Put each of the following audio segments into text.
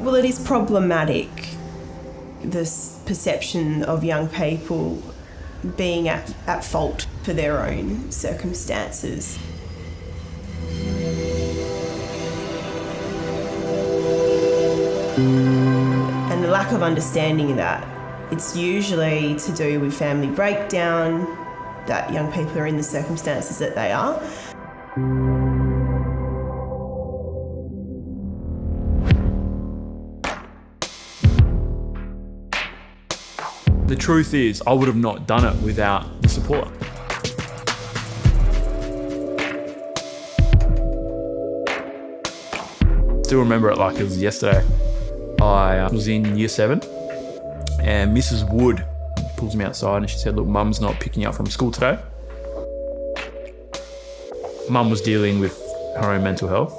Well, it is problematic, this perception of young people being at fault for their own circumstances. And the lack of understanding of that, it's usually to do with family breakdown, that young people are in the circumstances that they are. The truth is, I would have not done it without the support. Still remember it like it was yesterday. I was in year 7 and Mrs. Wood pulls me outside and she said, look, Mum's not picking you up from school today. Mum was dealing with her own mental health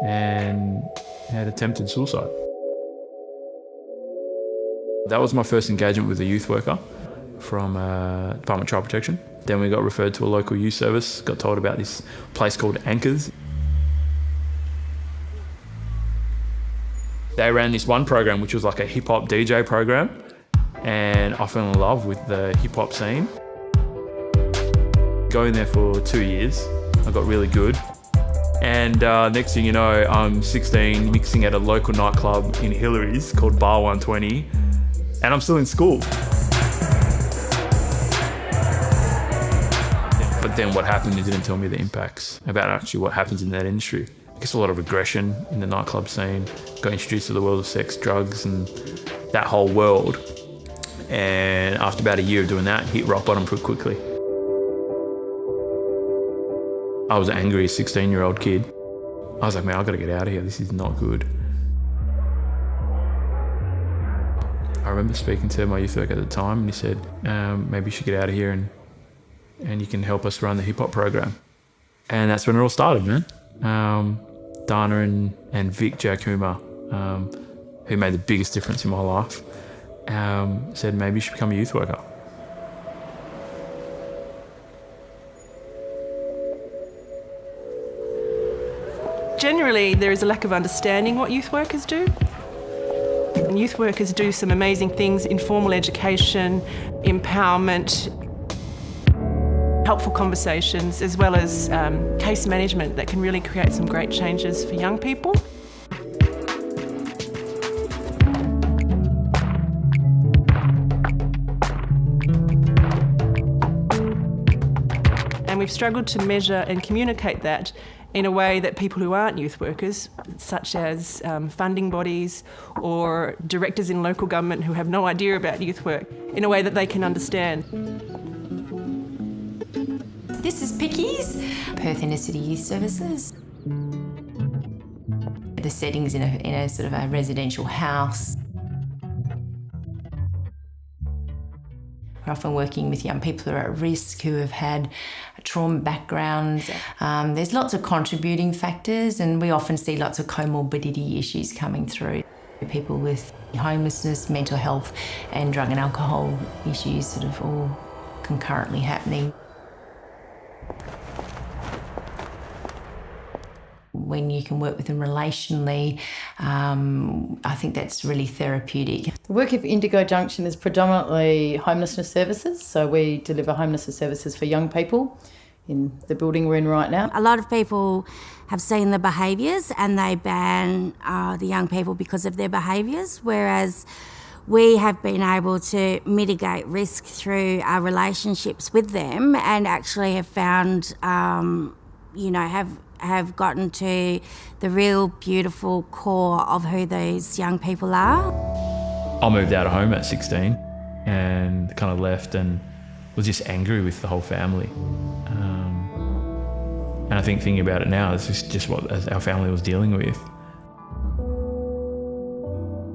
and had attempted suicide. That was my first engagement with a youth worker from Department of Child Protection. Then we got referred to a local youth service, got told about this place called Anchors. They ran this one program which was like a hip-hop DJ program, and I fell in love with the hip-hop scene. Going there for 2 years, I got really good. And next thing you know, I'm 16, mixing at a local nightclub in Hillary's called Bar 120, and I'm still in school. But then what happened, it didn't tell me the impacts about actually what happens in that industry. I guess a lot of aggression in the nightclub scene, got introduced to the world of sex, drugs, and that whole world. And after about a year of doing that, hit rock bottom pretty quickly. I was an angry 16-year-old kid. I was like, man, I've got to get out of here. This is not good. I remember speaking to my youth worker at the time, and he said, maybe you should get out of here and you can help us run the hip-hop program. And that's when it all started, man. Dana and Vic Jakuma, who made the biggest difference in my life, said maybe you should become a youth worker. Generally, there is a lack of understanding what youth workers do. And youth workers do some amazing things: informal education, empowerment, helpful conversations, as well as case management that can really create some great changes for young people. And we've struggled to measure and communicate that in a way that people who aren't youth workers, such as funding bodies or directors in local government who have no idea about youth work, in a way that they can understand. This is Pickies, Perth Inner City Youth Services. The setting's in a sort of a residential house. We're often working with young people who are at risk, who have had trauma backgrounds. There's lots of contributing factors, and we often see lots of comorbidity issues coming through. People with homelessness, mental health and drug and alcohol issues sort of all concurrently happening. When you can work with them relationally, I think that's really therapeutic. The work of Indigo Junction is predominantly homelessness services, so we deliver homelessness services for young people in the building we're in right now. A lot of people have seen the behaviours and they ban the young people because of their behaviours, whereas we have been able to mitigate risk through our relationships with them and actually have found, have gotten to the real beautiful core of who those young people are. I moved out of home at 16 and kind of left and was just angry with the whole family. And I think thinking about it now, it's just what our family was dealing with.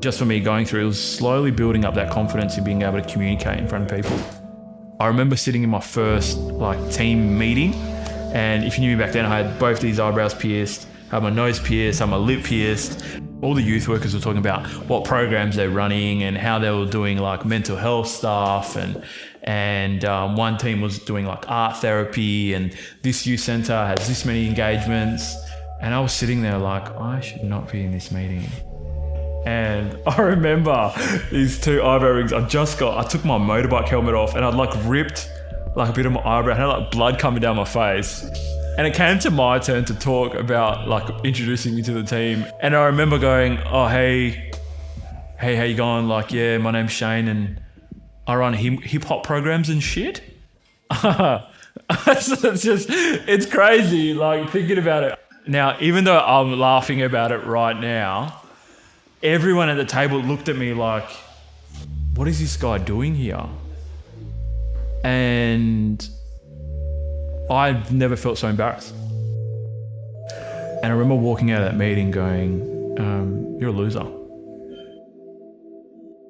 Just for me going through, it was slowly building up that confidence in being able to communicate in front of people. I remember sitting in my first team meeting, and if you knew me back then, I had both these eyebrows pierced, had my nose pierced, had my lip pierced. All the youth workers were talking about what programs they're running and how they were doing mental health stuff, and one team was doing art therapy, and this youth centre has this many engagements. And I was sitting there I should not be in this meeting. And I remember these 2 eyebrow rings I took my motorbike helmet off and I'd like ripped like a bit of my eyebrow. I had like blood coming down my face. And it came to my turn to talk about like introducing me to the team. And I remember going, oh, hey, how you going? Like, yeah, my name's Shane and I run hip hop programs and shit. It's crazy, like thinking about it. Now, even though I'm laughing about it right now, everyone at the table looked at me like, what is this guy doing here? And I've never felt so embarrassed. And I remember walking out of that meeting going, you're a loser.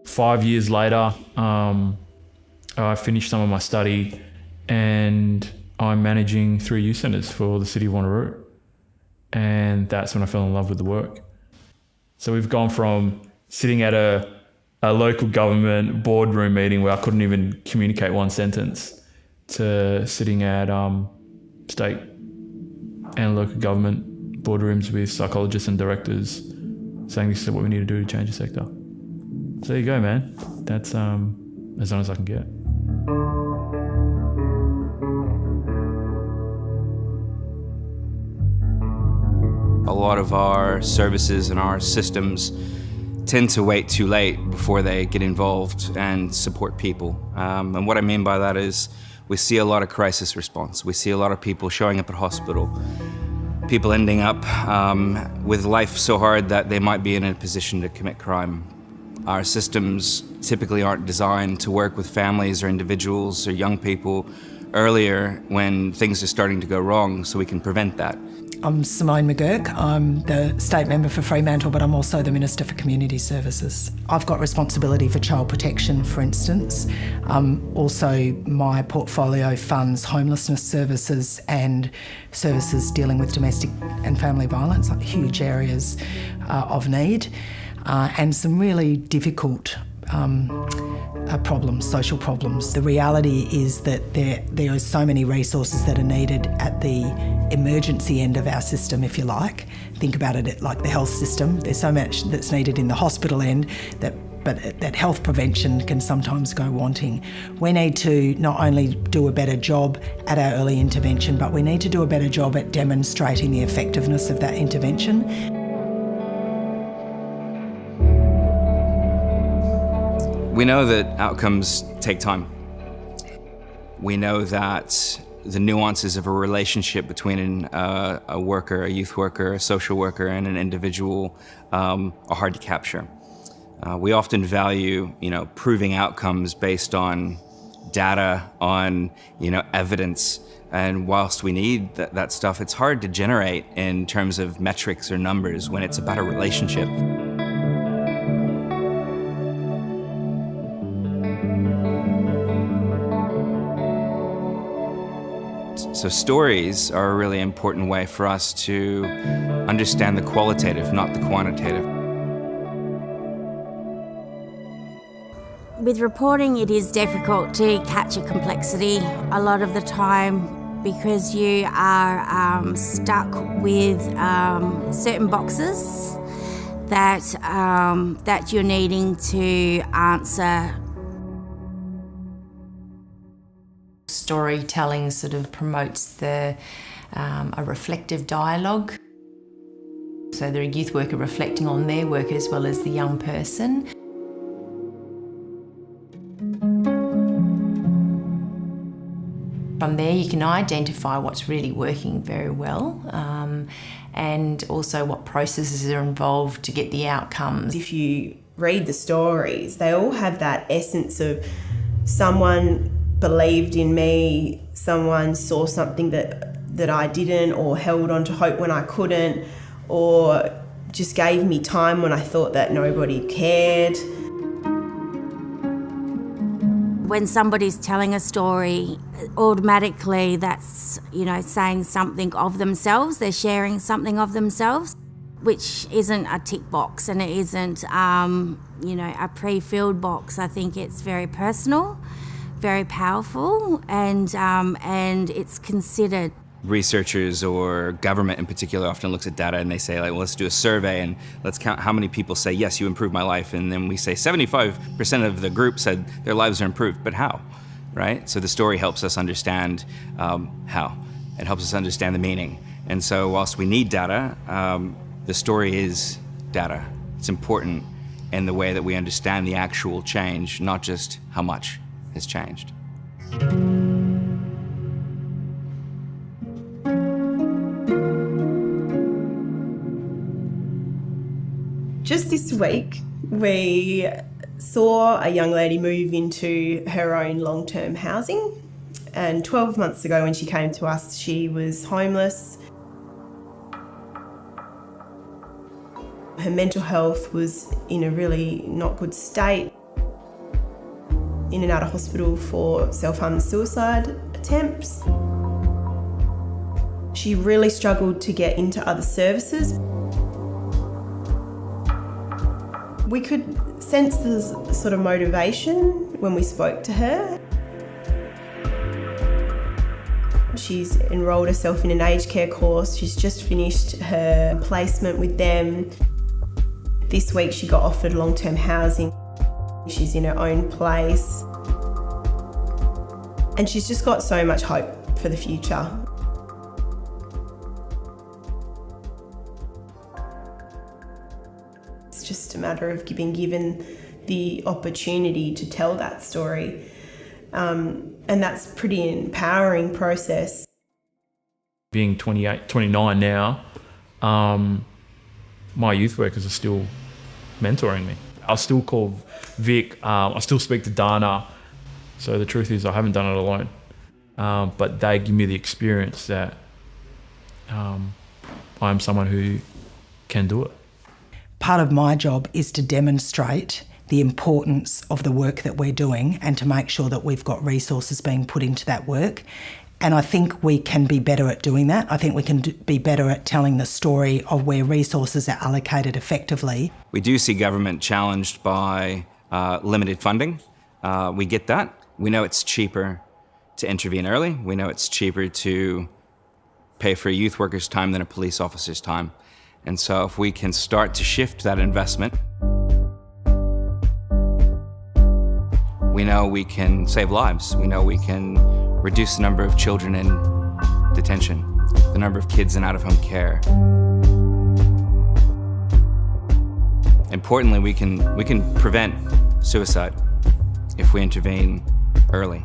5 years later, I finished some of my study and I'm managing 3 youth centres for the city of Wanneroo. And that's when I fell in love with the work. So we've gone from sitting at a local government boardroom meeting where I couldn't even communicate one sentence to sitting at state and local government boardrooms with psychologists and directors saying this is what we need to do to change the sector. So there you go, man. That's as honest as I can get. A lot of our services and our systems tend to wait too late before they get involved and support people. And what I mean by that is we see a lot of crisis response. We see a lot of people showing up at hospital, people ending up with life so hard that they might be in a position to commit crime. Our systems typically aren't designed to work with families or individuals or young people earlier when things are starting to go wrong so we can prevent that. I'm Simone McGurk. I'm the state member for Fremantle, but I'm also the Minister for Community Services. I've got responsibility for child protection, for instance. Also, my portfolio funds homelessness services and services dealing with domestic and family violence, like huge areas of need, and some really difficult problems, social problems. The reality is that there are so many resources that are needed at the emergency end of our system, if you like. Think about it like the health system. There's so much that's needed in the hospital end but that health prevention can sometimes go wanting. We need to not only do a better job at our early intervention, but we need to do a better job at demonstrating the effectiveness of that intervention. We know that outcomes take time. We know that the nuances of a relationship between a worker, a youth worker, a social worker, and an individual are hard to capture. We often value, proving outcomes based on data, on, evidence. And whilst we need that stuff, it's hard to generate in terms of metrics or numbers when it's about a relationship. So stories are a really important way for us to understand the qualitative, not the quantitative. With reporting, it is difficult to capture complexity a lot of the time because you are stuck with certain boxes that you're needing to answer. Storytelling sort of promotes a reflective dialogue. So they're a youth worker reflecting on their work as well as the young person. From there you can identify what's really working very well and also what processes are involved to get the outcomes. If you read the stories, they all have that essence of someone believed in me, someone saw something that I didn't, or held on to hope when I couldn't, or just gave me time when I thought that nobody cared. When somebody's telling a story, automatically that's, saying something of themselves, they're sharing something of themselves, which isn't a tick box and it isn't, a pre-filled box. I think it's very personal, very powerful, and it's considered. researchers or government in particular often looks at data and they say, like, well, let's do a survey and let's count how many people say, yes, you improved my life. And then we say 75% of the group said their lives are improved, but how, right? So the story helps us understand how. It helps us understand the meaning. And so whilst we need data, the story is data. It's important in the way that we understand the actual change, not just how much has changed. Just this week, we saw a young lady move into her own long-term housing. And 12 months ago when she came to us, she was homeless. Her mental health was in a really not good state. In and out of hospital for self-harm and suicide attempts. She really struggled to get into other services. We could sense the sort of motivation when we spoke to her. She's enrolled herself in an aged care course. She's just finished her placement with them. This week she got offered long-term housing. She's in her own place. And she's just got so much hope for the future. It's just a matter of being given the opportunity to tell that story. And that's a pretty empowering process. Being 28, 29 now, my youth workers are still mentoring me. I still call Vic, I still speak to Dana. So the truth is I haven't done it alone. But they give me the experience that I'm someone who can do it. Part of my job is to demonstrate the importance of the work that we're doing and to make sure that we've got resources being put into that work. And I think we can be better at doing that. I think we can be better at telling the story of where resources are allocated effectively. We do see government challenged by limited funding. We get that. We know it's cheaper to intervene early. We know it's cheaper to pay for a youth worker's time than a police officer's time. And so if we can start to shift that investment, we know we can save lives. We know we can reduce the number of children in detention, the number of kids in out-of-home care. Importantly, we can prevent suicide if we intervene early.